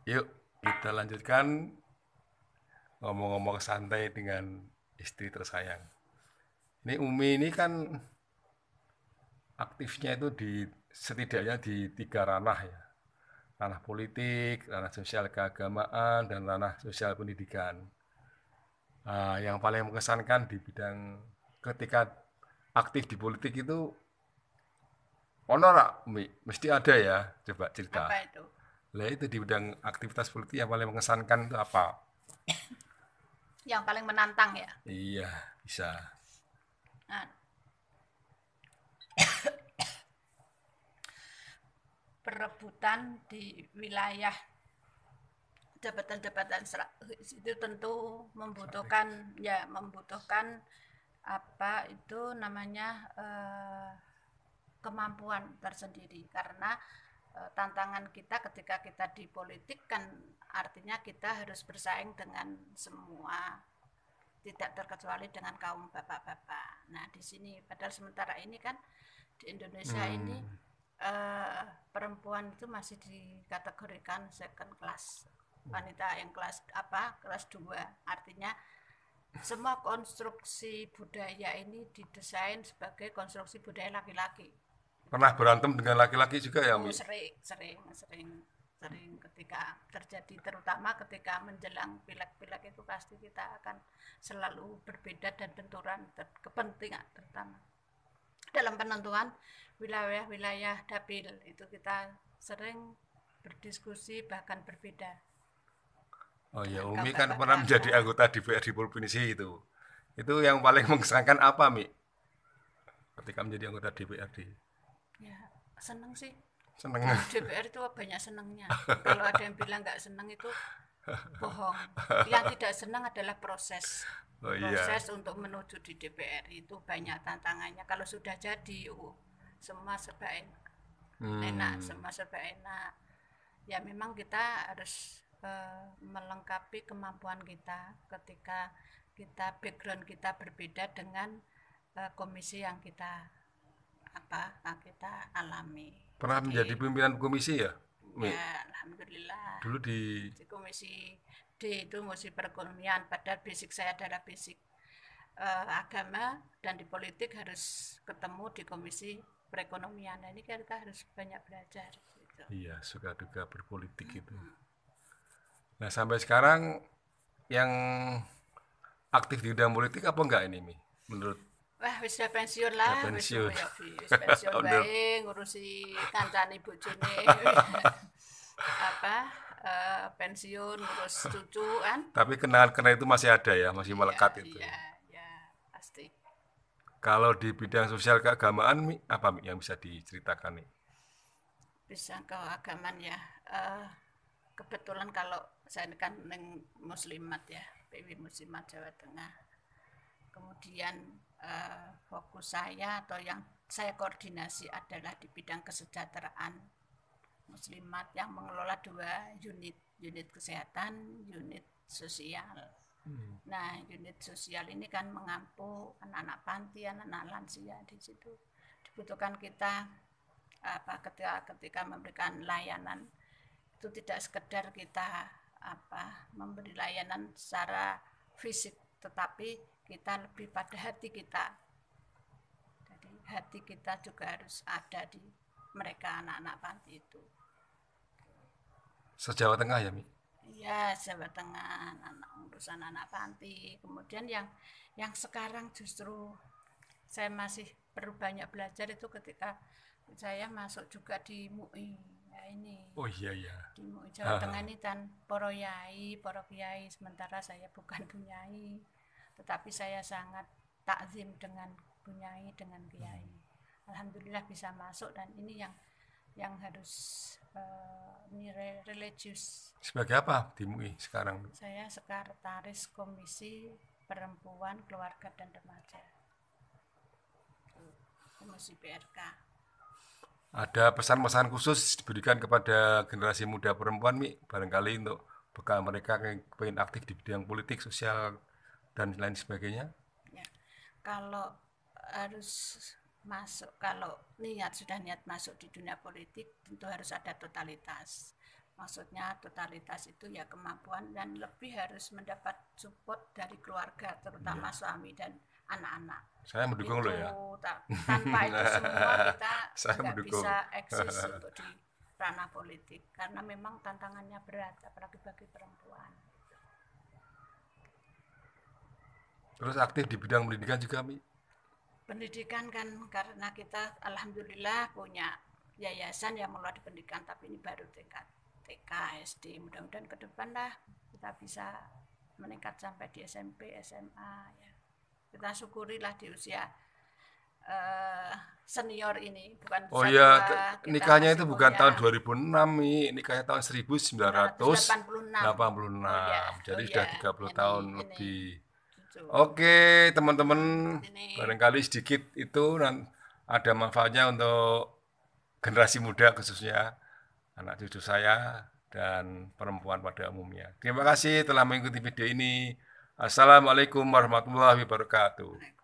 Yuk, kita lanjutkan ngomong-ngomong santai dengan istri tersayang. Ini Umi ini kan aktifnya itu setidaknya di 3 ranah ya. Ranah politik, ranah sosial keagamaan, dan ranah sosial pendidikan. Yang paling mengesankan di bidang ketika aktif di politik itu ono rak, Umi? Mesti ada ya, coba cerita. Apa itu? Lah itu di bidang aktivitas politik yang paling mengesankan itu apa? Yang paling menantang ya. Iya, bisa. Nah, perebutan di wilayah jabatan-jabatan itu tentu membutuhkan apa itu namanya kemampuan tersendiri karena tantangan kita ketika kita di politik kan artinya kita harus bersaing dengan semua, tidak terkecuali dengan kaum bapak-bapak. Nah di sini padahal sementara ini kan di Indonesia ini Hmm. perempuan itu masih dikategorikan second class, wanita yang kelas 2, artinya semua konstruksi budaya ini didesain sebagai konstruksi budaya laki-laki. Pernah berantem dengan laki-laki juga ya, Oh Mi? sering ketika terjadi, terutama ketika menjelang pileg-pileg itu pasti kita akan selalu berbeda dan benturan kepentingan, terutama dalam penentuan wilayah-wilayah dapil itu kita sering berdiskusi bahkan berbeda Oh ya, dengan Umi kaum kan pernah menjadi bapak-bapak. anggota DPR di provinsi itu. Itu yang paling mengesankan apa, Mi? Ketika menjadi anggota DPRD. Ya seneng sih, Seneng. di DPR itu banyak senengnya. Kalau ada yang bilang nggak seneng itu bohong. Yang tidak senang adalah proses. Oh iya. Proses untuk menuju di DPR itu banyak tantangannya. Kalau sudah jadi, semua serba enak, Hmm. semua serba enak. Ya memang kita harus melengkapi kemampuan kita ketika background kita berbeda dengan komisi yang kita alami. Pernah menjadi Jadi pimpinan komisi ya, Mi? ya alhamdulillah Dulu di di komisi D itu musik perekonomian, padahal basic saya adalah basic agama, dan di politik harus ketemu di komisi perekonomian. Nah, ini kita harus banyak belajar gitu. iya, suka duka berpolitik itu. Nah, sampai sekarang yang aktif di bidang politik apa enggak ini, Mi? Menurut Wah, wis sudah pensiun ya lah, pensiun. wis pensiun Menurut bae ngurusi kancane bojone. Apa pensiun ngurus cucu kan? tapi kenangan-kenangan itu masih ada ya, masih Iya, melekat itu. iya, ya, pasti. Kalau di bidang sosial keagamaan, Mi, apa Mi yang bisa diceritakan nih? Bisa keagamaan ya. Eh, Kebetulan kalau saya kan neng muslimat ya, PW Muslimat Jawa Tengah. Kemudian fokus saya atau yang saya koordinasi adalah di bidang kesejahteraan muslimat yang mengelola 2 unit, unit kesehatan, unit sosial. Nah, unit sosial ini kan mengampu anak-anak panti, anak-anak lansia. Di situ dibutuhkan kita ketika memberikan layanan itu tidak sekedar kita memberi layanan secara fisik, tetapi kita lebih pada hati kita. Jadi hati kita juga harus ada di mereka anak-anak panti itu. Se-Jawa Tengah ya, Mi? Ya, Jawa Tengah, urusan anak panti. Kemudian yang sekarang justru saya masih perlu banyak belajar itu ketika saya masuk juga di MUI. Ya ini Oh iya iya. di MUI Jawa Tengah ini kan poro yai, poro kiai, sementara saya bukan bunyai, tetapi saya sangat takzim dengan bunyai, dengan kiai. Alhamdulillah bisa masuk, dan ini yang harus ini religius. Sebagai apa di MUI sekarang? Saya sekretaris Komisi Perempuan, Keluarga dan Remaja, Komisi PRK. Ada pesan-pesan khusus diberikan kepada generasi muda perempuan, Mi? Barangkali untuk bekal mereka yang ingin aktif di bidang politik, sosial, dan lain sebagainya. Ya, kalau harus kalau sudah niat masuk di dunia politik, tentu harus ada totalitas. Maksudnya totalitas itu ya kemampuan dan lebih harus mendapat support dari keluarga, terutama suami dan anak-anak. Saya mendukung Itu loh ya. tanpa itu semua kita Saya nggak mendukung. bisa eksis untuk di ranah politik karena memang tantangannya berat apalagi bagi perempuan. Terus aktif di bidang pendidikan juga, Mi? Pendidikan kan karena kita alhamdulillah punya yayasan yang mengelola pendidikan, tapi ini baru tingkat TK, SD. Mudah-mudahan ke depan lah kita bisa meningkat sampai di SMP, SMA ya. Kita syukurilah di usia senior ini, bukan Oh usia iya, tua, kita nikahnya masih itu bukan tahun kuliah. 2006, Mi. Nikahnya tahun 1986. Oh ya, Jadi oh sudah ya, 30 tahun ini lebih. gitu. Oke, teman-teman, Ini barangkali sedikit itu ada manfaatnya untuk generasi muda khususnya anak cucu saya dan perempuan pada umumnya. Terima kasih telah mengikuti video ini. Assalamualaikum warahmatullahi wabarakatuh.